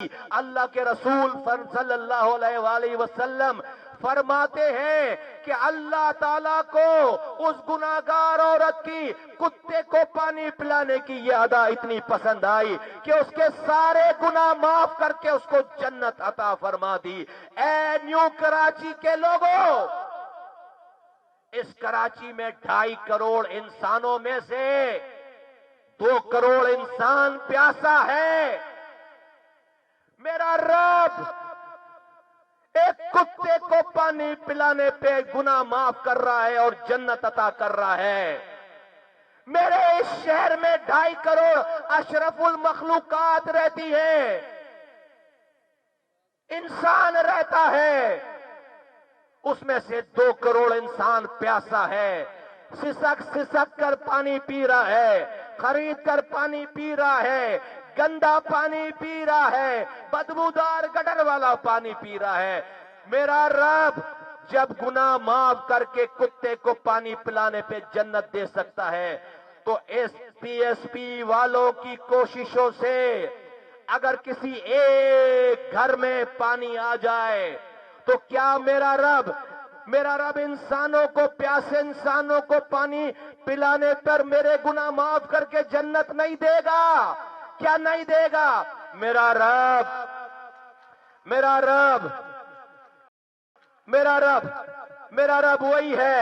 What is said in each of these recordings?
اللہ کے رسول صلی اللہ علیہ وآلہ وسلم فرماتے ہیں کہ اللہ تعالیٰ کو اس گناہگار عورت کی کتے کو پانی پلانے کی یہ ادا اتنی پسند آئی کہ اس کے سارے گناہ معاف کر کے اس کو جنت عطا فرما دی۔ اے نیو کراچی کے لوگوں، اس کراچی میں 2.5 کروڑ انسانوں میں سے 2 کروڑ انسان پیاسا ہے۔ میرا رب ایک کتے کو پانی پلانے پہ گناہ معاف کر رہا ہے اور جنت عطا کر رہا ہے۔ میرے اس شہر میں 2.5 کروڑ اشرف المخلوقات رہتی ہے، انسان رہتا ہے، اس میں سے 2 کروڑ انسان پیاسا ہے، سسک کر پانی پی رہا ہے، خرید کر پانی پی رہا ہے، گندا پانی پی رہا ہے، بدبودار گٹر والا پانی پی رہا ہے۔ میرا رب جب گناہ معاف کر کے کتے کو پانی پلانے پہ جنت دے سکتا ہے تو ایس پی والوں کی کوششوں سے اگر کسی ایک گھر میں پانی آ جائے تو کیا میرا رب انسانوں کو، پیاسے انسانوں کو پانی پلانے پر میرے گناہ معاف کر کے جنت نہیں دے گا؟ کیا نہیں دے گا؟ میرا رب وہی ہے۔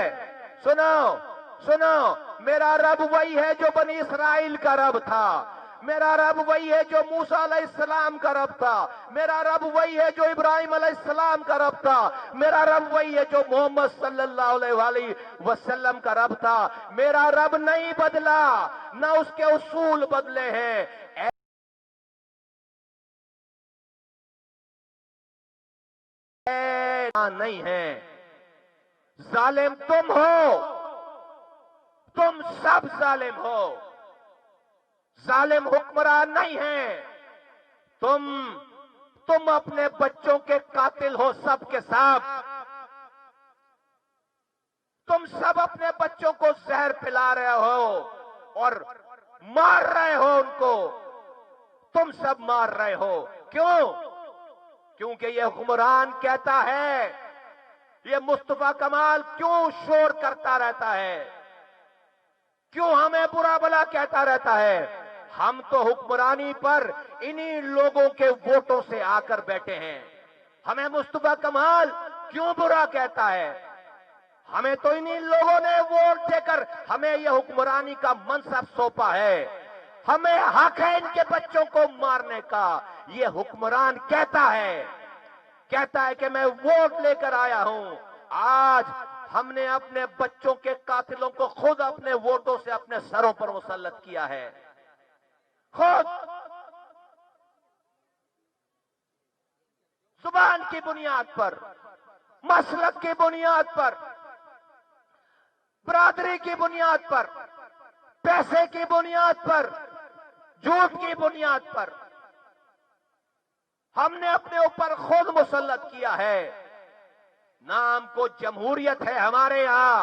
سنو، میرا رب وہی ہے جو بنی اسرائیل کا رب تھا، میرا رب وہی ہے جو موسیٰ علیہ السلام کا رب تھا، میرا رب وہی ہے جو ابراہیم علیہ السلام کا رب تھا، میرا رب وہی ہے جو محمد صلی اللہ علیہ وآلہ وسلم کا رب تھا۔ میرا رب نہیں بدلا، نہ اس کے اصول بدلے ہیں۔ نہیں ہے، ظالم تم ہو، تم سب ظالم ہو، ظالم حکمران نہیں ہے۔ تم اپنے بچوں کے قاتل ہو، سب کے سب، تم سب اپنے بچوں کو زہر پلا رہے ہو اور مار رہے ہو ان کو، تم سب مار رہے ہو۔ کیوں؟ کیونکہ یہ حکمران کہتا ہے، یہ مصطفیٰ کمال کیوں شور کرتا رہتا ہے، کیوں ہمیں برا بلا کہتا رہتا ہے؟ ہم تو حکمرانی پر انہی لوگوں کے ووٹوں سے آ کر بیٹھے ہیں۔ ہمیں مصطفیٰ کمال کیوں برا کہتا ہے؟ ہمیں تو انہی لوگوں نے ووٹ دے کر ہمیں یہ حکمرانی کا منصب سونپا ہے، ہمیں حق ہے ان کے بچوں کو مارنے کا۔ یہ حکمران کہتا ہے کہ میں ووٹ لے کر آیا ہوں۔ آج ہم نے اپنے بچوں کے قاتلوں کو خود اپنے ووٹوں سے اپنے سروں پر مسلط کیا ہے، خود زبان کی بنیاد پر، مسلک کی بنیاد پر، برادری کی بنیاد پر، پیسے کی بنیاد پر، جھوٹ کی بنیاد پر ہم نے اپنے اوپر خود مسلط کیا ہے۔ نام کو جمہوریت ہے ہمارے یہاں،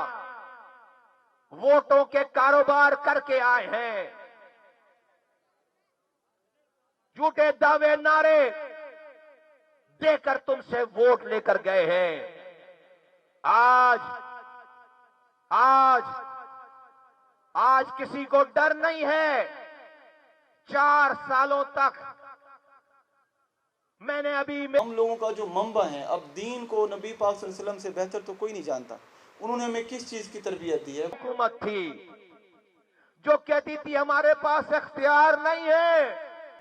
ووٹوں کے کاروبار کر کے آئے ہیں، جھوٹے دعوے نعرے دے کر تم سے ووٹ لے کر گئے ہیں۔ آج کسی کو ڈر نہیں ہے۔ 4 سالوں تک میں نے ہم لوگوں کا جو منبع ہے، اب دین کو نبی پاک صلی اللہ علیہ وسلم سے بہتر تو کوئی نہیں جانتا۔ انہوں نے ہمیں کس چیز کی تربیت دی ہے؟ حکومت تھی جو کہتی تھی ہمارے پاس اختیار نہیں ہے،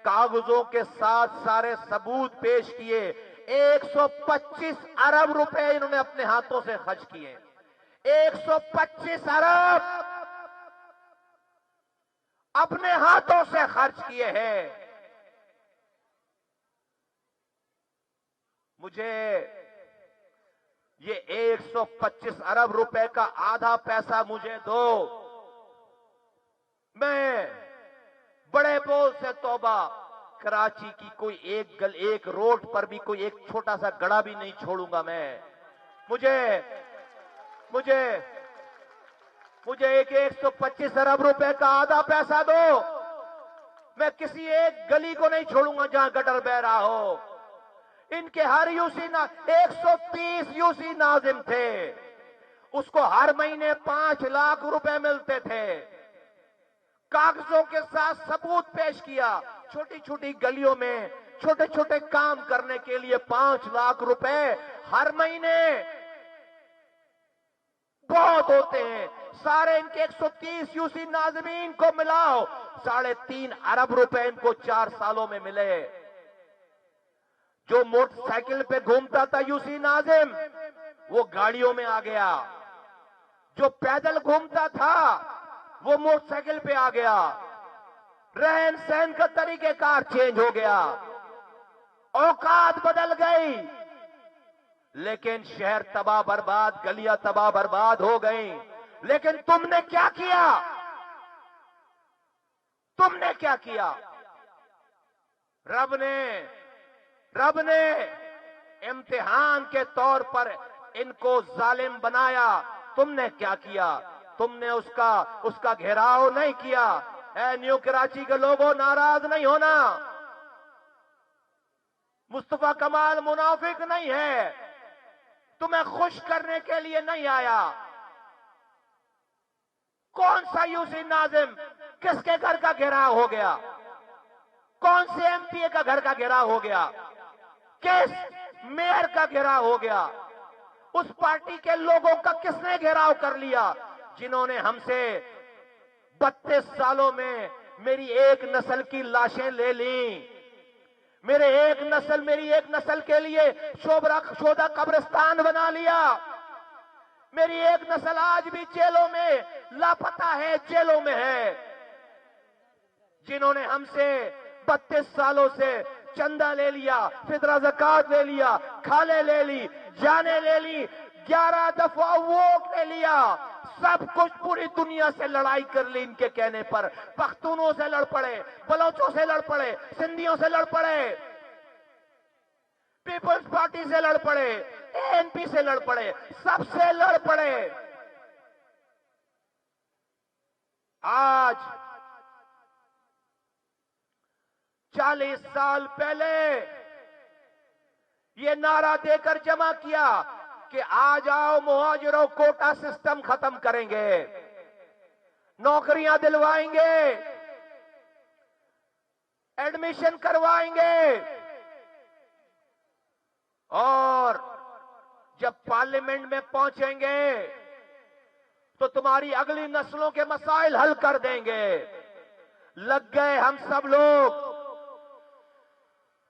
کاغذوں کے ساتھ سارے ثبوت پیش کیے، 125 ارب روپے انہوں نے اپنے ہاتھوں سے خرچ کیے، 125 ارب اپنے ہاتھوں سے خرچ کیے ہیں۔ مجھے یہ 125 ارب روپے کا آدھا پیسہ مجھے دو، میں بڑے بول سے توبہ، کراچی کی کوئی ایک روڈ پر بھی کوئی ایک چھوٹا سا گڑا بھی نہیں چھوڑوں گا میں۔ مجھے ایک 125 ارب روپے کا آدھا پیسہ دو، میں کسی ایک گلی کو نہیں چھوڑوں گا جہاں گٹر بہ رہا ہو. ان کے ہر یوسی 130 یوسی ناظم تھے. اس کو ہر مہینے 5 لاکھ روپے ملتے تھے. کاغذوں کے ساتھ ثبوت پیش کیا. چھوٹی چھوٹی گلیوں میں چھوٹے چھوٹے کام کرنے کے لیے 5 لاکھ روپے ہر مہینے بہت ہوتے ہیں. سارے ان کے 130 یوسی ناظمین کو ملاؤ 3.5 ارب روپے ان کو 4 سالوں میں ملے. جو موٹر سائیکل پہ گھومتا تھا یوسی ناظم وہ گاڑیوں میں آ گیا. جو پیدل گھومتا تھا وہ موٹر سائیکل پہ آ گیا. رہن سہن کا طریقہ کار چینج ہو گیا. اوقات بدل گئی. لیکن شہر تباہ برباد, گلیاں تباہ برباد ہو گئیں. لیکن تم نے کیا کیا؟ تم نے کیا کیا؟ رب نے امتحان کے طور پر ان کو ظالم بنایا. تم نے کیا کیا؟ تم نے اس کا گھیراؤ نہیں کیا. اے نیو کراچی کے لوگوں, ناراض نہیں ہونا. مصطفیٰ کمال منافق نہیں ہے. تمہیں خوش کرنے کے لیے نہیں آیا. کون سا یوسی ناظم کس کے گھر کا گھیراؤ ہو گیا؟ کون سے ایم پی اے کا گھر کا گھیراؤ ہو گیا؟ کس میئر کا گھیراؤ ہو گیا؟ اس پارٹی کے لوگوں کا کس نے گھیراؤ کر لیا جنہوں نے ہم سے 32 سالوں میں میری ایک نسل کی لاشیں لے لیں. میری ایک نسل کے لیے شودا قبرستان بنا لیا. میری ایک نسل آج بھی جیلوں میں لاپتہ ہے, جیلوں میں ہے. جنہوں نے ہم سے 32 سالوں سے چندہ لے لیا, فطرہ زکات لے لیا, کھالے لے لی, جانے لے لی, 11 دفعہ ووٹ لے لیا, سب کچھ پوری دنیا سے لڑائی کر لی ان کے کہنے پر. پختونوں سے لڑ پڑے, بلوچوں سے لڑ پڑے, سندھیوں سے لڑ پڑے, پیپلز پارٹی سے لڑ پڑے, ANP سے لڑ پڑے, سب سے لڑ پڑے. آج 40 سال پہلے یہ نعرہ دے کر جمع کیا کہ آ جاؤ مہاجروں, کوٹا سسٹم ختم کریں گے, نوکریاں دلوائیں گے, ایڈمیشن کروائیں گے. اور جب پارلیمنٹ میں پہنچیں گے تو تمہاری اگلی نسلوں کے مسائل حل کر دیں گے. لگ گئے ہم سب لوگ,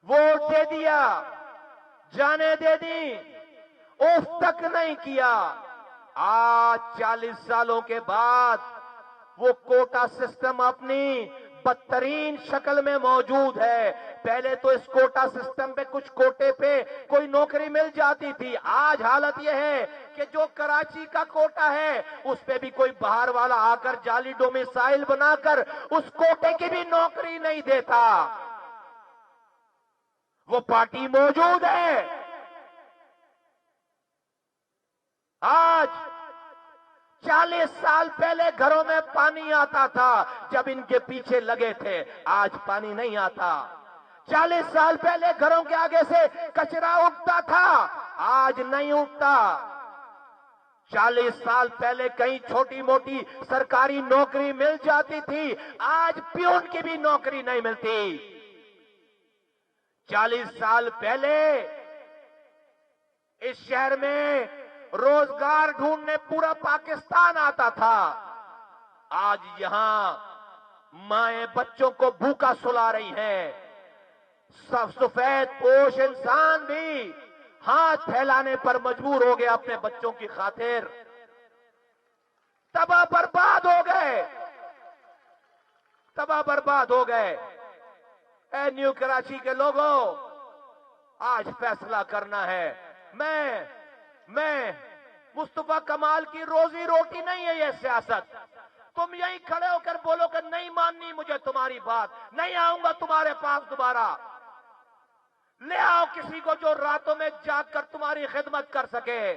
ووٹ دے دیا, جانے دے دی, اوف تک نہیں کیا. آج 40 سالوں کے بعد وہ کوٹا سسٹم اپنی بدترین شکل میں موجود ہے. پہلے تو اس کوٹا سسٹم پہ کچھ کوٹے پہ کوئی نوکری مل جاتی تھی. آج حالت یہ ہے کہ جو کراچی کا کوٹا ہے اس پہ بھی کوئی باہر والا آ کر جعلی ڈومیسائل بنا کر اس کوٹے کی بھی نوکری نہیں دیتا. وہ پارٹی موجود ہے. آج 40 سال پہلے گھروں میں پانی آتا تھا جب ان کے پیچھے لگے تھے, آج پانی نہیں آتا. 40 سال پہلے گھروں کے آگے سے کچرا اٹھتا تھا, آج نہیں اٹھتا. 40 سال پہلے کہیں چھوٹی موٹی سرکاری نوکری مل جاتی تھی, آج پیون کی بھی نوکری نہیں ملتی. 40 سال پہلے اس شہر میں روزگار ڈھونڈنے پورا پاکستان آتا تھا, آج یہاں مائیں بچوں کو بھوکا سلا رہی ہیں. سفید پوش انسان بھی ہاتھ پھیلانے پر مجبور ہو گیا اپنے بچوں کی خاطر. تباہ برباد ہو گئے, تباہ برباد ہو گئے. اے نیو کراچی کے لوگوں, آج فیصلہ کرنا ہے. میں مصطفیٰ کمال کی روزی روٹی نہیں ہے یہ سیاست. تم یہی کھڑے ہو کر بولو کہ نہیں ماننی مجھے تمہاری بات, نہیں آؤں گا تمہارے پاس دوبارہ. لے آؤ کسی کو جو راتوں میں جاگ کر تمہاری خدمت کر سکے.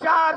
4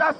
10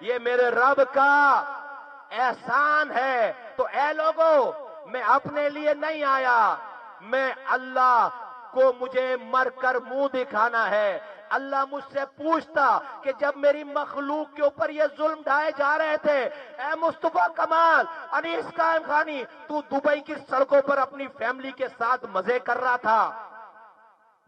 یہ میرے رب کا احسان ہے. تو اے لوگوں، میں اپنے لیے نہیں آیا، میں اللہ کو مجھے مر کر منہ دکھانا ہے. اللہ مجھ سے پوچھتا کہ جب میری مخلوق کے اوپر یہ ظلم ڈھائے جا رہے تھے، اے مصطفیٰ کمال انیس قائم خانی، تو دبئی کی سڑکوں پر اپنی فیملی کے ساتھ مزے کر رہا تھا،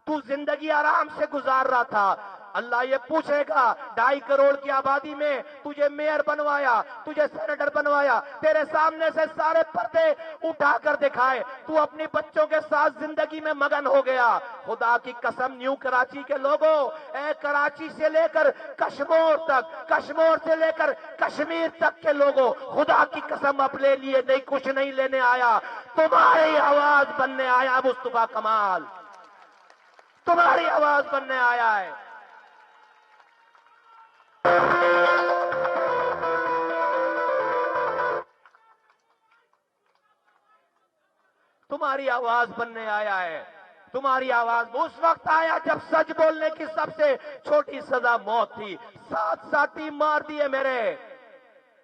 تو زندگی آرام سے گزار رہا تھا. اللہ یہ پوچھے گا 2.5 کروڑ کی آبادی میں تجھے میئر بنوایا، تجھے سینیٹر بنوایا، تیرے سامنے سے سارے پردے اٹھا کر دکھائے، تو اپنی بچوں کے ساتھ زندگی میں مگن ہو گیا. خدا کی قسم نیو کراچی کے لوگوں، اے کراچی سے لے کر کشمور تک، کشمور سے لے کر کشمیر تک کے لوگوں، خدا کی قسم اپنے لیے نہیں کچھ نہیں لینے آیا، تمہاری آواز بننے آیا. مصطفیٰ کمال تمہاری آواز بننے آیا ہے. تمہاری آواز بننے آیا ہے. تمہاری آواز اس وقت آیا جب سچ بولنے کی سب سے چھوٹی سزا موت تھی. 7 ساتھی مار دیے میرے،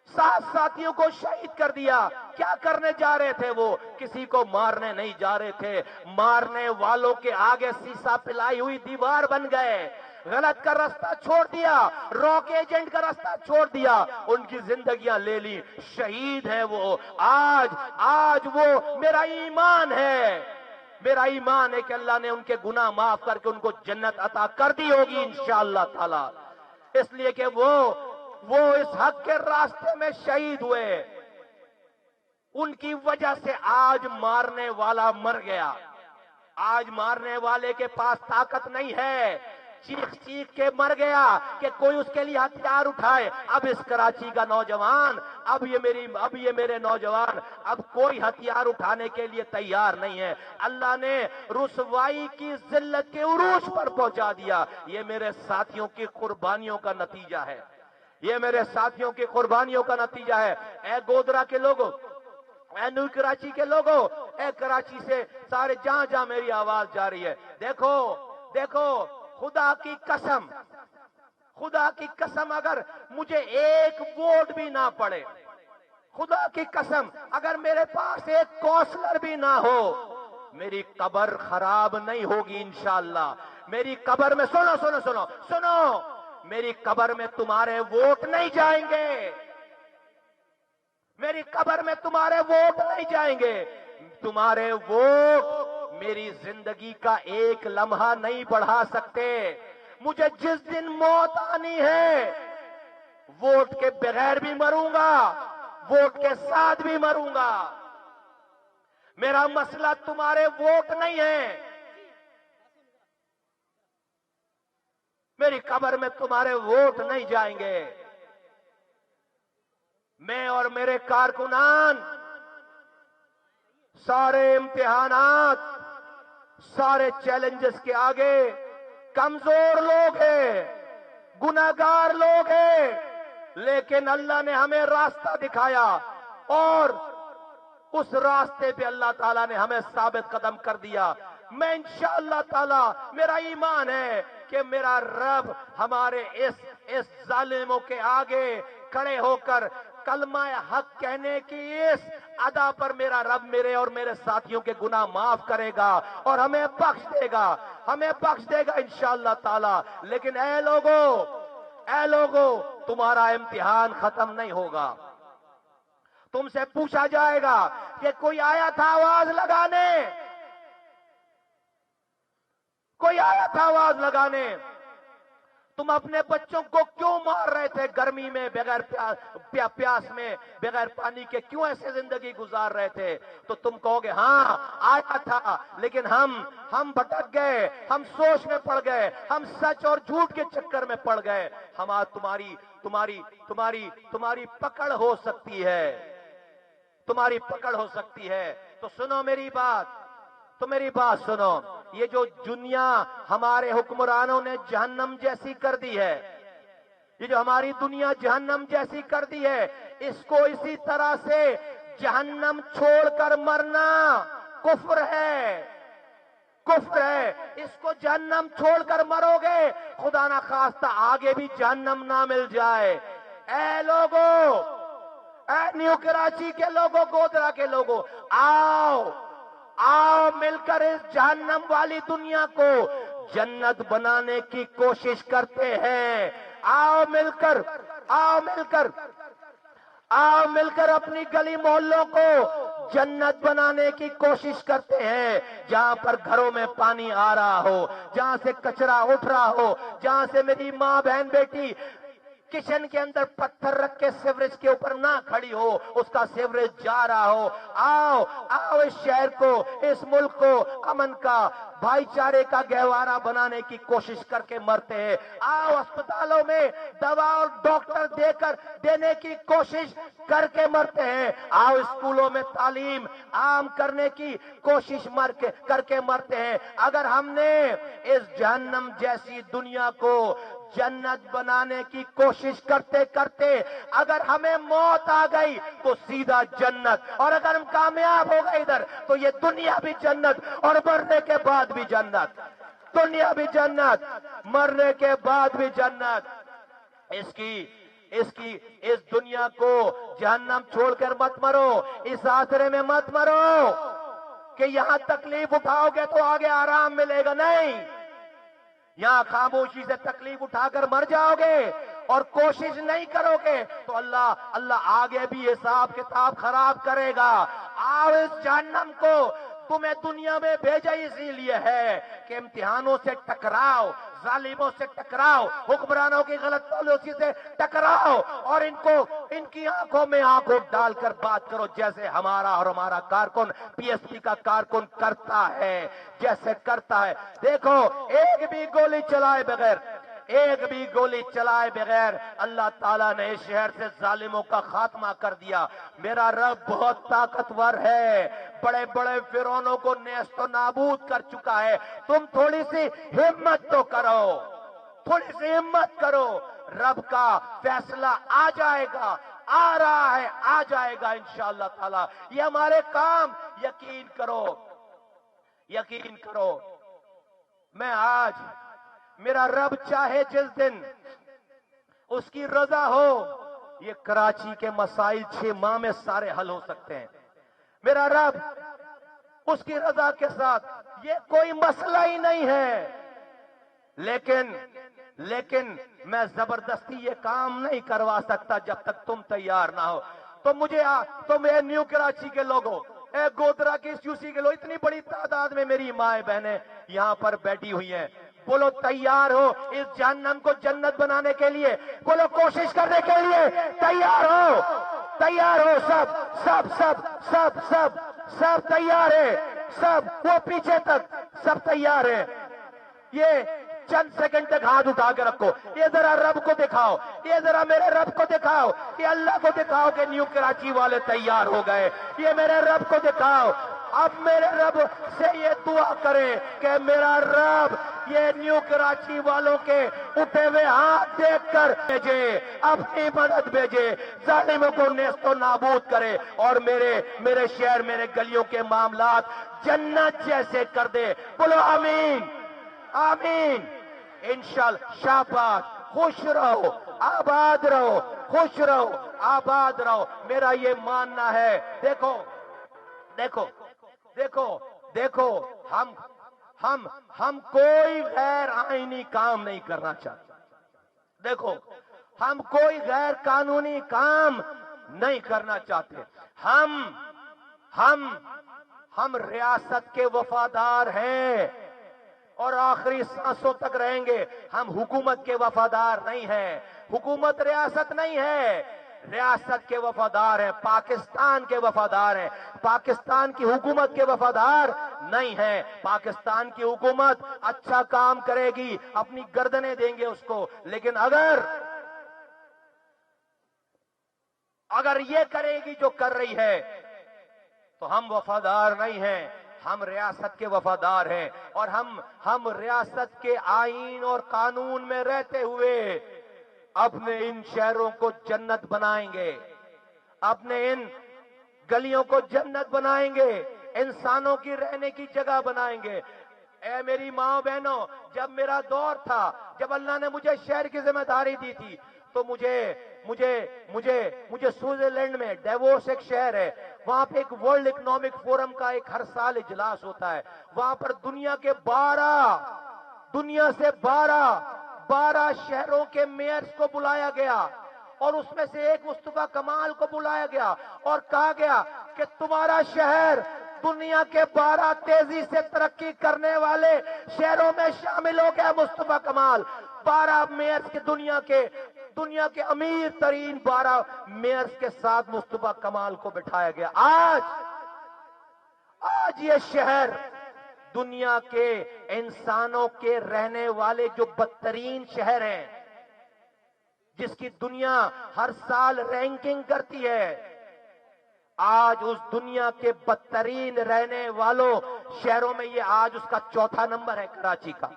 7 ساتھیوں کو شہید کر دیا. کیا کرنے جا رہے تھے وہ؟ کسی کو مارنے نہیں جا رہے تھے، مارنے والوں کے آگے سیسا پلائی ہوئی دیوار بن گئے. غلط کا راستہ چھوڑ دیا، راک ایجنٹ کا راستہ چھوڑ دیا، ان کی زندگیاں لے لی. شہید ہے وہ. آج وہ میرا ایمان ہے، میرا ایمان ہے کہ اللہ نے ان کے گناہ معاف کر کے ان کو جنت عطا کر دی ہوگی انشاءاللہ تعالی. اس لیے کہ وہ اس حق کے راستے میں شہید ہوئے. ان کی وجہ سے آج مارنے والا مر گیا. آج مارنے والے کے پاس طاقت نہیں ہے، چیخ چیخ کے مر گیا کہ کوئی اس کے لیے ہتھیار اٹھائے. اب اس کراچی کا نوجوان، اب یہ میرے نوجوان اب کوئی ہتھیار اٹھانے کے لیے تیار نہیں ہے. اللہ نے رسوائی کی ذلت کے عروج پر پہنچا دیا. یہ میرے ساتھیوں کی قربانیوں کا نتیجہ ہے، یہ میرے ساتھیوں کی قربانیوں کا نتیجہ ہے. اے گودرا کے لوگوں، اے نیو کراچی کے لوگوں، اے کراچی سے سارے جہاں جہاں میری آواز جا رہی ہے، دیکھو خدا کی قسم اگر مجھے ایک ووٹ بھی نہ پڑے، خدا کی قسم اگر میرے پاس ایک کونسلر بھی نہ ہو، میری قبر خراب نہیں ہوگی انشاءاللہ. میری قبر میں سنو میری قبر میں تمہارے ووٹ نہیں جائیں گے، میری قبر میں تمہارے ووٹ نہیں جائیں گے. تمہارے ووٹ میری زندگی کا ایک لمحہ نہیں بڑھا سکتے. مجھے جس دن موت آنی ہے، ووٹ کے بغیر بھی مروں گا، ووٹ کے ساتھ بھی مروں گا. میرا مسئلہ تمہارے ووٹ نہیں ہے. میری قبر میں تمہارے ووٹ نہیں جائیں گے. میں اور میرے کارکنان سارے امتحانات، سارے چیلنجز کے آگے کمزور لوگ ہیں، گناہگار لوگ ہیں، لیکن اللہ نے ہمیں راستہ دکھایا اور اس راستے پہ اللہ تعالیٰ نے ہمیں ثابت قدم کر دیا. میں انشاءاللہ تعالیٰ میرا ایمان ہے کہ میرا رب ہمارے اس ظالموں کے آگے کھڑے ہو کر کلمہ حق کہنے کی اس ادا پر میرا رب میرے اور میرے ساتھیوں کے گناہ معاف کرے گا اور ہمیں بخش دے گا انشاءاللہ تعالی. لیکن اے لوگوں تمہارا امتحان ختم نہیں ہوگا. تم سے پوچھا جائے گا کہ کوئی آیا تھا آواز لگانے، تم اپنے بچوں کو کیوں مار رہے تھے گرمی میں، بغیر پیاس میں، بغیر پانی کے کیوں ایسے زندگی گزار رہے تھے؟ تو تم کہو گے ہاں آیا تھا، لیکن ہم بھٹک گئے، ہم سوچ میں پڑ گئے، ہم سچ اور جھوٹ کے چکر میں پڑ گئے. تمہاری پکڑ ہو سکتی ہے، تمہاری پکڑ ہو سکتی ہے. تو سنو میری بات سنو. یہ جو دنیا ہمارے حکمرانوں نے جہنم جیسی کر دی ہے، یہ جو ہماری دنیا جہنم جیسی کر دی ہے، اس کو اسی طرح سے جہنم چھوڑ کر مرنا کفر ہے. اس کو جہنم چھوڑ کر مرو گے، خدا نہ خواستہ آگے بھی جہنم نہ مل جائے. اے لوگوں، اے نیو کراچی کے لوگوں، گودرا کے لوگوں، آؤ آؤ مل کر اس جہنم والی دنیا کو جنت بنانے کی کوشش کرتے ہیں۔ آؤ مل کر، آؤ مل کر، آؤ مل کر اپنی گلی محلوں کو جنت بنانے کی کوشش کرتے ہیں، جہاں پر گھروں میں پانی آ رہا ہو، جہاں سے کچرا اٹھ رہا ہو، جہاں سے میری ماں بہن بیٹی کچن کے اندر پتھر رکھ کے سیوریج کے اوپر نہ کھڑی ہو، اس کا سیوریج جا رہا ہو۔ آؤ آؤ اس شہر کو، اس ملک کو امن کا، بھائی چارے کا گہوارہ بنانے کی کوشش کر کے مرتے ہیں۔ آؤ اسپتالوں میں دوا اور ڈاکٹر دینے کی کوشش کر کے مرتے ہیں۔ آؤ اسکولوں میں تعلیم عام کرنے کی کوشش کر کے مرتے ہیں۔ اگر ہم نے اس جہنم جیسی دنیا کو جنت بنانے کی کوشش کرتے کرتے اگر ہمیں موت آ گئی تو سیدھا جنت، اور اگر ہم کامیاب ہو گئے ادھر تو یہ دنیا بھی جنت اور مرنے کے بعد بھی جنت، دنیا بھی جنت، مرنے کے بعد بھی جنت۔ اس دنیا کو جہنم چھوڑ کر مت مرو، اس آسرے میں مت مرو کہ یہاں تکلیف اٹھاؤ گے تو آگے آرام ملے گا، نہیں، یہاں خاموشی سے تکلیف اٹھا کر مر جاؤ گے اور کوشش نہیں کرو گے تو اللہ آگے بھی حساب کتاب خراب کرے گا۔ آؤ اس جہنم کو تمہیں دنیا میں بھیجا اسی لیے ہے کہ امتحانوں سے ٹکراؤ، ظالموں سے ٹکراؤ، حکمرانوں کی غلط پالیسی سے ٹکراؤ، اور ان کی آنکھوں میں آنکھوں ڈال کر بات کرو، جیسے ہمارا کارکن پی ایس پی کا کارکن کرتا ہے، جیسے کرتا ہے۔ دیکھو، ایک بھی گولی چلائے بغیر اللہ تعالیٰ نے اس شہر سے ظالموں کا خاتمہ کر دیا۔ میرا رب بہت طاقتور ہے، بڑے بڑے فرعونوں کو نیست و نابود کر چکا ہے۔ تم تھوڑی سی ہمت تو کرو، تھوڑی سی ہمت کرو، رب کا فیصلہ آ جائے گا، آ رہا ہے، آ جائے گا انشاءاللہ تعالی۔ یہ ہمارے کام، یقین کرو، یقین کرو۔ میں آج، میرا رب چاہے جس دن اس کی رضا ہو، یہ کراچی کے مسائل 6 ماہ میں سارے حل ہو سکتے ہیں۔ میرا رب اس کی رضا کے ساتھ، یہ کوئی مسئلہ ہی نہیں ہے، لیکن میں زبردستی یہ کام نہیں کروا سکتا جب تک تم تیار نہ ہو۔ تو میں نیو کراچی کے لوگوں، اے گودرا کے یو سی کے لوگ، اتنی بڑی تعداد میں میری مائیں بہنیں یہاں پر بیٹھی ہوئی ہیں، بولو تیار ہو اس جہنم کو جنت بنانے کے لیے؟ بولو کوشش کرنے کے لیے تیار ہو؟ تیار ہو سب سب سب سب سب سب تیار ہے؟ سب وہ پیچھے تک سب تیار ہے؟ یہ چند سیکنڈ تک ہاتھ اٹھا کے رکھو، یہ ذرا رب کو دکھاؤ، یہ ذرا میرے رب کو دکھاؤ، یہ اللہ کو دکھاؤ کہ نیو کراچی والے تیار ہو گئے، یہ میرے رب کو دکھاؤ۔ اب میرے رب سے یہ دعا کریں کہ میرا رب یہ نیو کراچی والوں کے اٹھے ہوئے ہاتھ دیکھ کر بھیجے، اپنی مدد بھیجے، ظالموں کو نیست و نابود کرے، اور میرے شہر، میرے گلیوں کے معاملات جنت جیسے کر دے۔ بولو آمین، آمین، انشاءاللہ۔ شاباش، خوش رہو، آباد رہو، خوش رہو، آباد رہو، میرا یہ ماننا ہے۔ دیکھو دیکھو دیکھو دیکھو، ہم کوئی غیر آئینی کام نہیں کرنا چاہتے، دیکھو ہم کوئی غیر قانونی کام نہیں کرنا چاہتے، ہم ریاست کے وفادار ہیں اور آخری سانسوں تک رہیں گے۔ ہم حکومت کے وفادار نہیں ہیں، حکومت ریاست نہیں ہے، ریاست کے وفادار ہیں، پاکستان کے وفادار ہیں، پاکستان کی حکومت کے وفادار نہیں ہیں۔ پاکستان کی حکومت اچھا کام کرے گی، اپنی گردنیں دیں گے اس کو، لیکن اگر یہ کرے گی جو کر رہی ہے تو ہم وفادار نہیں ہیں، ہم ریاست کے وفادار ہیں، اور ہم ریاست کے آئین اور قانون میں رہتے ہوئے اپنے ان شہروں کو جنت بنائیں گے، اپنے ان گلیوں کو جنت بنائیں گے، انسانوں کی رہنے کی جگہ بنائیں گے۔ اے میری ماں بہنوں، جب میرا دور تھا جب اللہ نے مجھے شہر کی ذمہ داری دی تھی تو مجھے سوئٹزرلینڈ میں ڈیووس ایک شہر ہے، وہاں پہ ایک ورلڈ اکنامک فورم کا ایک ہر سال اجلاس ہوتا ہے. وہاں پر دنیا سے 12 شہروں کے میئرز کو بلایا گیا اور اس میں سے ایک مصطفیٰ کمال کو بلایا گیا اور کہا گیا کہ تمہارا شہر دنیا کے 12 تیزی سے ترقی کرنے والے شہروں میں شامل ہو گیا. مصطفیٰ کمال 12 میئرز کے دنیا کے امیر ترین 12 میئرز کے ساتھ مصطفیٰ کمال کو بٹھایا گیا. آج یہ شہر دنیا کے انسانوں کے رہنے والے جو بدترین شہر ہیں، جس کی دنیا ہر سال رینکنگ کرتی ہے، آج اس دنیا کے بدترین رہنے والوں شہروں میں یہ آج اس کا 4تھا نمبر ہے. کراچی کا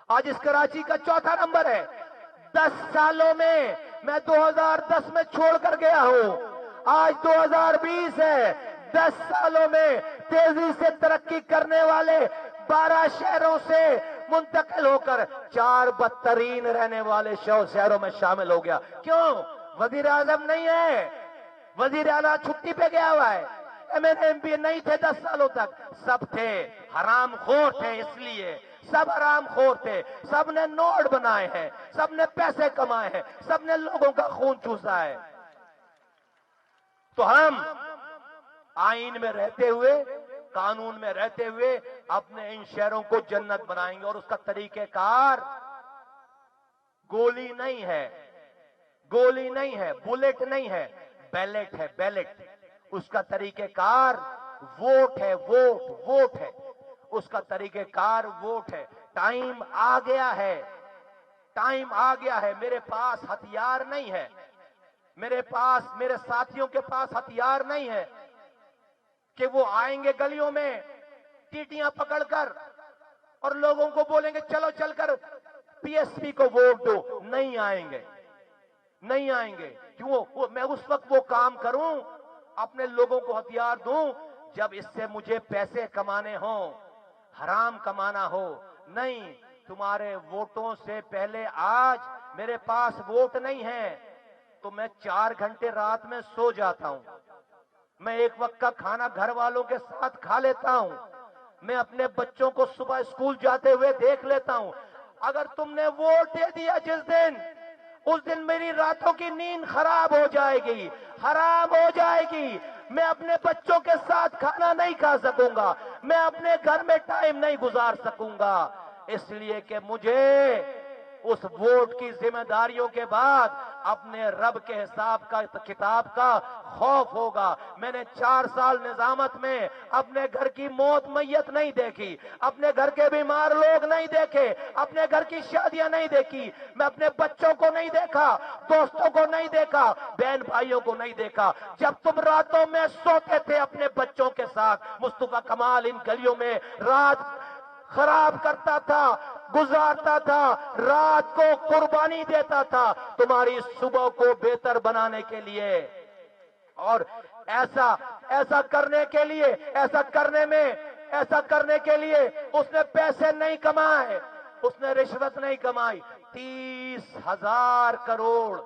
آج اس کراچی کا 4تھا نمبر ہے. 10 سالوں میں 2010 میں چھوڑ کر گیا ہوں، آج 2020 ہے. 10 سالوں میں تیزی سے ترقی کرنے والے 12 شہروں سے منتقل ہو کر 4 بدترین رہنے والے شہروں میں شامل ہو گیا. کیوں؟ وزیر اعظم نہیں ہے، وزیر اعلیٰ چھٹی پہ گیا ہوا ہے. MP نہیں تھے 10 سالوں تک، سب تھے حرام خور تھے، اس لیے سب حرام خور تھے. سب نے نوٹ بنائے ہیں، سب نے پیسے کمائے ہیں، سب نے لوگوں کا خون چوسا ہے. تو ہم آئین میں رہتے ہوئے، قانون میں رہتے ہوئے اپنے ان شہروں کو جنت بنائیں گے. اور اس کا طریقہ کار گولی نہیں ہے، بلٹ نہیں ہے، بیلٹ ہے، بیلٹ. اس کا طریقہ کار ووٹ ہے، ووٹ ہے. اس کا طریقہ کار ووٹ ہے. ٹائم آ گیا ہے. میرے پاس ہتھیار نہیں ہے، میرے ساتھیوں کے پاس ہتھیار نہیں ہے کہ وہ آئیں گے گلیوں میں ٹیٹیاں پکڑ کر اور لوگوں کو بولیں گے چلو چل کر PSP کو ووٹ دو. نہیں آئیں گے. کیوں؟ میں اس وقت وہ کام کروں، اپنے لوگوں کو ہتھیار دوں جب اس سے مجھے پیسے کمانے ہوں، حرام کمانا ہو. نہیں، تمہارے ووٹوں سے پہلے آج میرے پاس ووٹ نہیں ہے تو میں 4 گھنٹے رات میں سو جاتا ہوں. میں ایک وقت کا کھانا گھر والوں کے ساتھ کھا لیتا ہوں. میں اپنے بچوں کو صبح اسکول جاتے ہوئے دیکھ لیتا ہوں. اگر تم نے ووٹ دے دیا اس دن میری راتوں کی نیند خراب ہو جائے گی، حرام ہو جائے گی. میں اپنے بچوں کے ساتھ کھانا نہیں کھا سکوں گا، میں اپنے گھر میں ٹائم نہیں گزار سکوں گا. اس لیے کہ مجھے اس ووٹ کی ذمہ داریوں کے بعد اپنے رب کے حساب کا کتاب کا خوف ہوگا. میں نے 4 سال نظامت میں اپنے گھر کی موت میت نہیں دیکھی، اپنے گھر کے بیمار لوگ نہیں دیکھے، اپنے گھر کی شادیاں نہیں دیکھی. میں اپنے بچوں کو نہیں دیکھا، دوستوں کو نہیں دیکھا، بہن بھائیوں کو نہیں دیکھا. جب تم راتوں میں سوتے تھے اپنے بچوں کے ساتھ، مصطفیٰ کمال ان گلیوں میں رات خراب کرتا تھا، گزارتا تھا، رات کو قربانی دیتا تھا تمہاری صبح کو بہتر بنانے کے لیے. اور ایسا کرنے کے لیے اس نے پیسے نہیں کمائے، اس نے رشوت نہیں کمائی. 30,000 کروڑ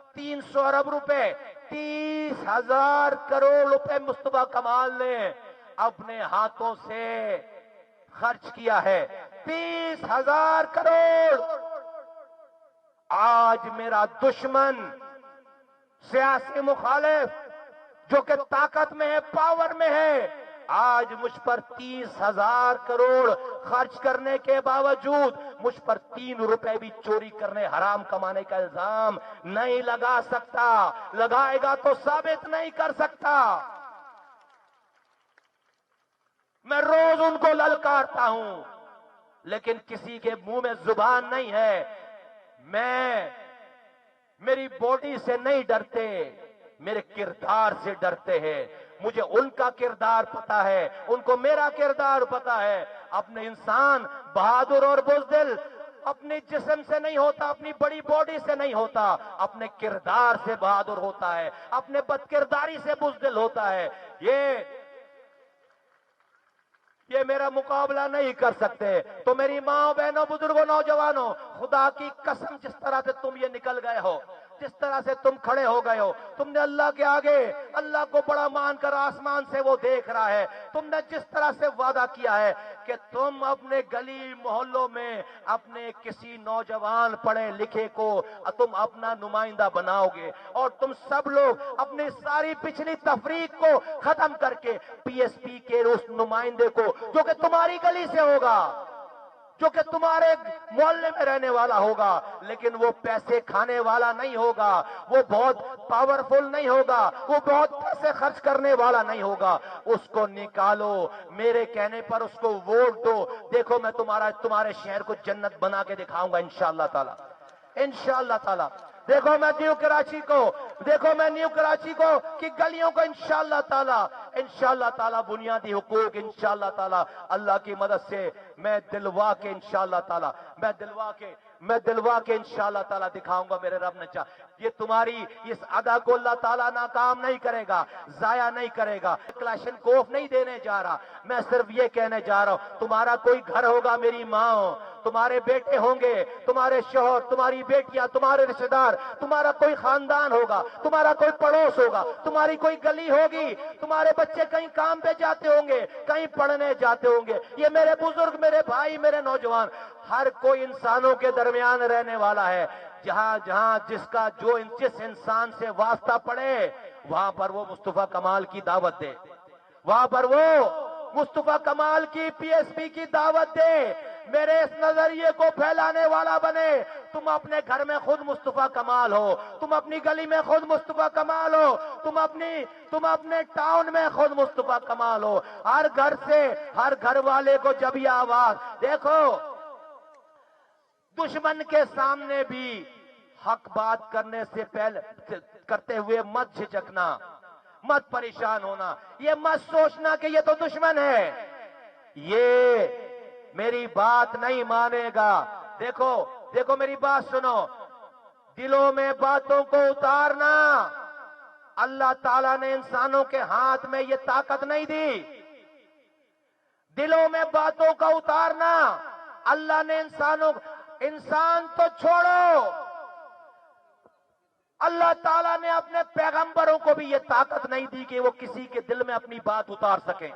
300 ارب روپے 30,000 کروڑ روپے مصطفیٰ کمال نے اپنے ہاتھوں سے خرچ کیا ہے. 30,000 کروڑ. آج میرا دشمن سیاسی مخالف جو کہ طاقت میں ہے، پاور میں ہے، آج مجھ پر 30,000 کروڑ خرچ کرنے کے باوجود مجھ پر 3 روپے بھی چوری کرنے، حرام کمانے کا الزام نہیں لگا سکتا. لگائے گا تو ثابت نہیں کر سکتا. میں روز ان کو للکارتا ہوں لیکن کسی کے منہ میں زبان نہیں ہے. میری باڈی سے نہیں ڈرتے، میرے کردار سے ڈرتے ہیں. مجھے ان کا کردار پتا ہے، ان کو میرا کردار پتا ہے. اپنے انسان بہادر اور بزدل اپنے جسم سے نہیں ہوتا، اپنی بڑی باڈی سے نہیں ہوتا، اپنے کردار سے بہادر ہوتا ہے، اپنے بد کرداری سے بزدل ہوتا ہے. یہ میرا مقابلہ نہیں کر سکتے. تو میری ماں بہنوں بزرگوں نوجوانوں خدا کی قسم جس طرح سے تم یہ نکل گئے ہو جس طرح سے تم کھڑے ہو گئے ہو تم نے اللہ کے آگے اللہ کو بڑا مان کر آسمان سے وہ دیکھ رہا ہے. تم نے جس طرح سے وعدہ کیا ہے کہ تم اپنے گلی محلوں میں اپنے کسی نوجوان پڑھے لکھے کو تم اپنا نمائندہ بناؤ گے اور تم سب لوگ اپنی ساری پچھلی تفریق کو ختم کر کے پی ایس پی کے اس نمائندے کو جو کہ تمہاری گلی سے ہوگا جو کہ تمہارے محلے میں رہنے والا ہوگا لیکن وہ پیسے کھانے والا نہیں ہوگا وہ بہت پاورفل نہیں ہوگا وہ بہت پیسے خرچ کرنے والا نہیں ہوگا اس کو نکالو میرے کہنے پر اس کو ووٹ دو. دیکھو میں تمہارے شہر کو جنت بنا کے دکھاؤں گا انشاءاللہ تعالی انشاءاللہ تعالی. دیکھو میں نیو کراچی کو کی گلیوں کو انشاءاللہ تعالی بنیادی حقوق انشاءاللہ تعالی اللہ کی مدد سے میں دلوا کے انشاءاللہ تعالی میں دلوا کے انشاءاللہ تعالی دکھاؤں گا. میرے رب نے چاہا یہ تمہاری اس ادا کو اللہ تعالیٰ ناکام نہیں کرے گا ضائع نہیں کرے گا. کلاشن کوف نہیں دینے جا رہا میں صرف یہ کہنے جا رہا ہوں تمہارا کوئی گھر ہوگا میری ماں تمہارے بیٹے ہوں گے تمہارے شوہر تمہاری بیٹیاں تمہارے رشتے دار تمہارا کوئی خاندان ہوگا تمہارا کوئی پڑوس ہوگا تمہاری کوئی گلی ہوگی تمہارے بچے کہیں کام پہ جاتے ہوں گے کہیں پڑھنے جاتے ہوں گے. یہ میرے بزرگ میرے بھائی میرے نوجوان ہر کوئی انسانوں کے درمیان رہنے والا ہے. جہاں جس انسان سے واسطہ پڑے وہاں پر وہ مصطفیٰ کمال کی دعوت دے وہاں پر وہ مصطفیٰ کمال کی پی ایس پی کی دعوت دے. میرے اس نظریے کو پھیلانے والا بنے. تم اپنے گھر میں خود مصطفیٰ کمال ہو تم اپنی گلی میں خود مصطفیٰ کمال ہو تم اپنے ٹاؤن میں خود مصطفیٰ کمال ہو. ہر گھر والے کو جب یہ آواز دیکھو دشمن کے سامنے بھی حق بات کرنے سے پہلے کرتے ہوئے مت جھجکنا مت پریشان ہونا یہ مت سوچنا کہ یہ تو دشمن ہے یہ میری بات نہیں مانے گا. دیکھو میری بات سنو دلوں میں باتوں کو اتارنا اللہ تعالیٰ نے انسانوں کے ہاتھ میں یہ طاقت نہیں دی. دلوں میں باتوں کا اتارنا اللہ نے انسان تو چھوڑو اللہ تعالیٰ نے اپنے پیغمبروں کو بھی یہ طاقت نہیں دی کہ وہ کسی کے دل میں اپنی بات اتار سکیں.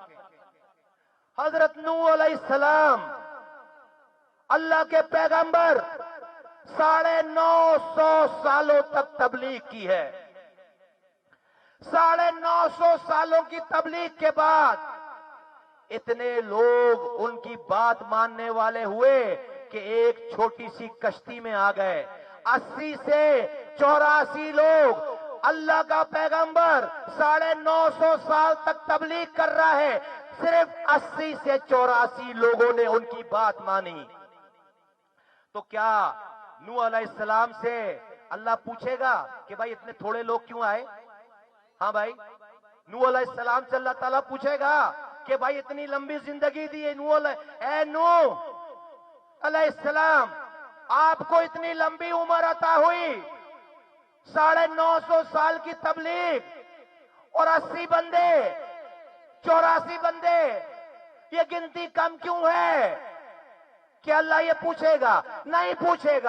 حضرت نوح علیہ السلام اللہ کے پیغمبر 950 سالوں تک تبلیغ کی ہے. 950 سالوں کی تبلیغ کے بعد اتنے لوگ ان کی بات ماننے والے ہوئے کہ ایک چھوٹی سی کشتی میں آ گئے. 80 سے 84 لوگ اللہ کا پیغمبر 950 سال تک تبلیغ کر رہا ہے صرف 80 سے 84 لوگوں نے ان کی بات مانی. تو کیا نوح علیہ السلام سے اللہ پوچھے گا کہ بھائی اتنے تھوڑے لوگ کیوں آئے؟ ہاں بھائی نوح علیہ السلام سے اللہ تعالیٰ پوچھے گا کہ بھائی اتنی لمبی زندگی دی اے نوح علیہ السلام آپ کو اتنی لمبی عمر عطا ہوئی 950 سال کی تبلیغ اور 80 بندے 84 بندے یہ گنتی کم کیوں ہے؟ کہ اللہ یہ پوچھے گا؟ نہیں پوچھے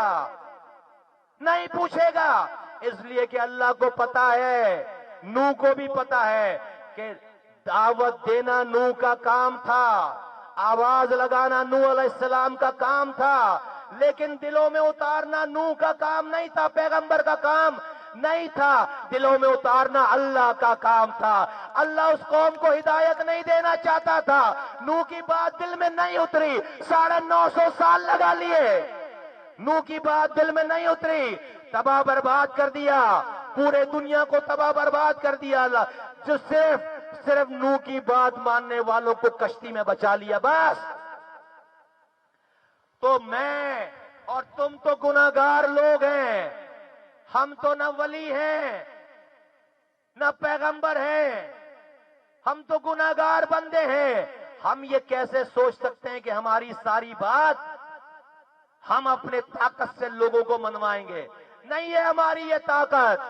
گا اس لیے کہ اللہ کو پتا ہے نوح کو بھی پتا ہے کہ دعوت دینا نوح کا کام تھا آواز لگانا نوح علیہ السلام کا کام تھا لیکن دلوں میں اتارنا نوح کا کام نہیں تھا پیغمبر کا کام نہیں تھا دلوں میں اتارنا اللہ کا کام تھا. اللہ اس قوم کو ہدایت نہیں دینا چاہتا تھا نوح کی بات دل میں نہیں اتری 950 سال لگا لیے نوح کی بات دل میں نہیں اتری تباہ برباد کر دیا پورے دنیا کو تباہ برباد کر دیا اللہ جو صرف نوح کی بات ماننے والوں کو کشتی میں بچا لیا بس. تو میں اور تم تو گناہگار لوگ ہیں ہم تو نہ ولی ہیں نہ پیغمبر ہیں ہم تو گناہگار بندے ہیں. ہم یہ کیسے سوچ سکتے ہیں کہ ہماری ساری بات ہم اپنے طاقت سے لوگوں کو منوائیں گے؟ نہیں ہے ہماری یہ طاقت.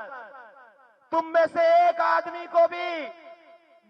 تم میں سے ایک آدمی کو بھی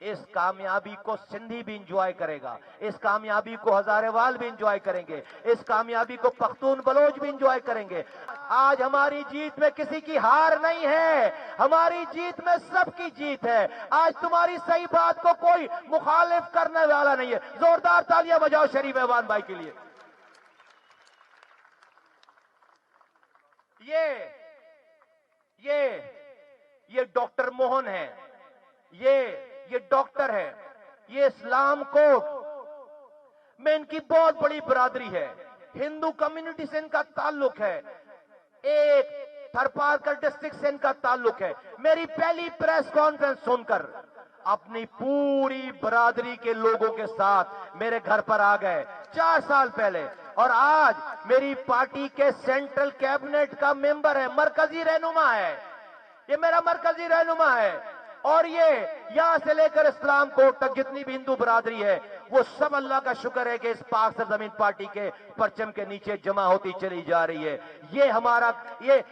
اس کامیابی کو سندھی بھی انجوائے کرے گا، اس کامیابی کو ہزارے بھی انجوائے کریں گے، اس کامیابی کو پختون بلوچ بھی انجوائے کریں گے۔ آج ہماری جیت میں کسی کی ہار نہیں ہے، ہماری جیت میں سب کی جیت ہے۔ آج تمہاری صحیح بات کو کوئی مخالف کرنے والا نہیں ہے۔ زوردار تالیاں بجاؤ شریف ایوان بھائی کے لیے۔ یہ ڈاکٹر موہن ہے، یہ ڈاکٹر ہے، یہ اسلام کوٹ میں ان کی بہت بڑی برادری ہے، ہندو کمیونٹی سے ان کا تعلق ہے، ایک تھرپارکر ڈسٹرکٹ سے ان کا تعلق ہے۔ میری پہلی پریس کانفرنس سن کر اپنی پوری برادری کے لوگوں کے ساتھ میرے گھر پر آ گئے 4 سال پہلے، اور آج میری پارٹی کے سینٹرل کیبنٹ کا ممبر ہے، مرکزی رہنما ہے، یہ میرا مرکزی رہنما ہے۔ اور یہ یہاں سے لے کر اسلام کوٹ تک جتنی بھی ہندو برادری ہے، وہ سب اللہ کا شکر ہے کہ اس پاک سرزمین پارٹی کے پرچم کے نیچے جمع ہوتی چلی جا رہی ہے۔ یہ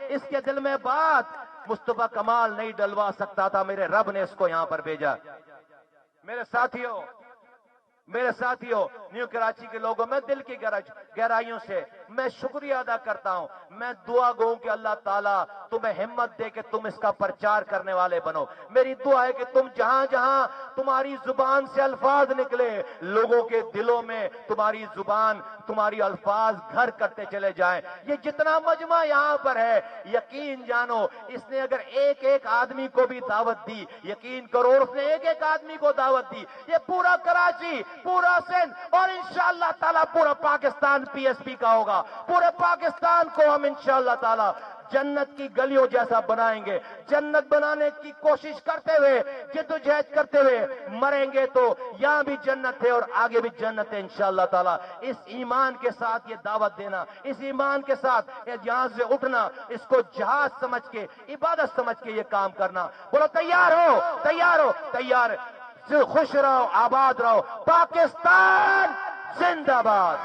اس کے دل میں بات مصطفیٰ کمال نہیں ڈلوا سکتا تھا، میرے رب نے اس کو یہاں پر بھیجا۔ میرے ساتھیوں نیو کراچی کے لوگوں، میں دل کی گہرائیوں سے میں شکریہ ادا کرتا ہوں۔ میں دعا گو کہ اللہ تعالیٰ تمہیں ہمت دے کہ تم اس کا پرچار کرنے والے بنو۔ میری دعا ہے کہ تم جہاں جہاں تمہاری زبان سے الفاظ نکلے، لوگوں کے دلوں میں تمہاری زبان، تمہاری الفاظ گھر کرتے چلے جائیں۔ یہ جتنا مجمع یہاں پر ہے، یقین جانو اس نے اگر ایک ایک آدمی کو بھی دعوت دی، یقین کرو اس نے ایک ایک آدمی کو دعوت دی، یہ پورا کراچی، پورا سندھ اور انشاءاللہ تعالیٰ پورا پاکستان پی ایس پی کا ہوگا۔ پورے پاکستان کو ہم انشاءاللہ تعالیٰ جنت کی گلیوں جیسا بنائیں گے۔ جنت بنانے کی کوشش کرتے ہوئے، جدوجہد کرتے ہوئے مریں گے تو یہاں بھی جنت ہے اور آگے بھی جنت ہے انشاءاللہ تعالیٰ۔ اس ایمان کے ساتھ یہ دعوت دینا، اس ایمان کے ساتھ یہاں سے اٹھنا، اس کو جہاد سمجھ کے، عبادت سمجھ کے یہ کام کرنا۔ بولو تیار ہو، تیار ہو، تیار۔ خوش رہو، آباد رہو، پاکستان زندہ باد۔